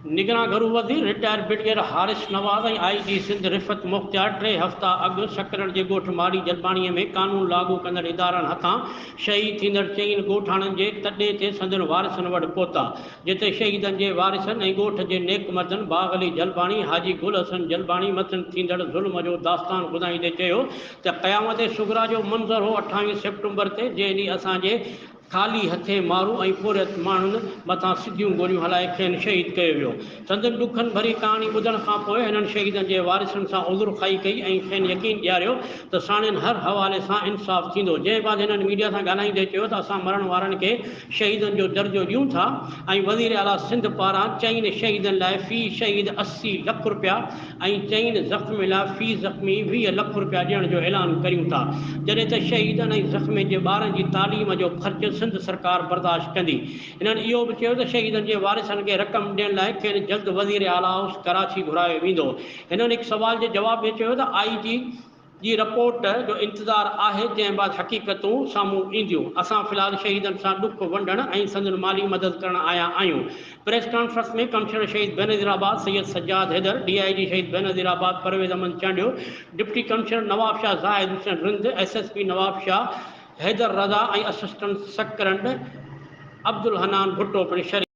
निगरान घरू वज़ीर रिटायर ब्रिगेडियर हारिस नवाज़ ऐं IG सिंध रिफ़त मुख़्तियार 3 हफ़्ता अॻु सकरन जे ॻोठ माड़ी जलबाणीअ में क़ानून लागू कंदड़ इदारनि हथां शहीद थींदड़ 4 ॻोठाणनि जे तॾे ते संदन वारिसनि वटि पहुता, जिते शहीदनि जे वारिसनि ऐं ॻोठ जे नेक मर्दनि बाग़ अली जलबाणी हाजी गुल हसन जलबाणी मथनि थींदड़ ज़ुल्म जो दास्तान ॿुधाईंदे चयो त क़यामत सुगरा जो मंज़र हो 28 सेप्टेम्बर ते जंहिं ॾींहुं असांजे ख़ाली हथे मारू ऐं पुरत माण्हुनि मथां सिधियूं गोलियूं हलाए खेनि शहीद कयो वियो। संदन ॾुखनि भरी कहाणी ॿुधण खां पोइ हिननि शहीदनि जे वारिसनि सां उज़ुर खाई कई ऐं खेनि यकीन ॾियारियो त साणियुनि हर हवाले सां इंसाफ़ थींदो। जंहिं बाद हिननि मीडिया सां ॻाल्हाईंदे चयो त असां मरण वारनि खे शहीदनि जो दर्जो ॾियूं था ऐं वज़ीर आला सिंध पारां 4 शहीदनि लाइ फ़ी शहीद 80 लख रुपया ऐं 4 ज़ख़्मी लाइ फ़ी ज़ख़्मी 20 लख रुपया ॾियण जो ऐलान करियूं था, जॾहिं त शहीदनि ऐं ज़ख़्मी जे ॿारनि जी तालीम जो ख़र्च सिंध सरकार बर्दाश्त कंदी। इन्हनि इहो बि चयो त शहीदनि जे वारिसनि खे रक़म ॾियण लाइ खेनि जल्द वज़ीर आला हाउस कराची घुरायो वेंदो। हिननि हिकु सवाल जे जवाब में चयो त IG जी रिपोर्ट जो इंतज़ारु आहे, जंहिं बाद हक़ीक़तूं साम्हूं ईंदियूं। असां फ़िलहाल शहीदनि सां ॾुख वंडण ऐं संदन माली मदद करण आया आहियूं। प्रेस कॉन्फ्रेंस में कमिश्नर शहीद बेनज़ीराबाद सैयद सज्जाद हैदर, DIG शहीद बेनज़ीराबाद परवेज़ अमन Chandio, deputy commissioner Nawab Shah Zahid Hussain Rind, SSP Nawab Shah Haidar रज़ा ऐं असिस्टेंट सेक्रेटरी अब्दुल हनान भुट्टो पिणु शरीक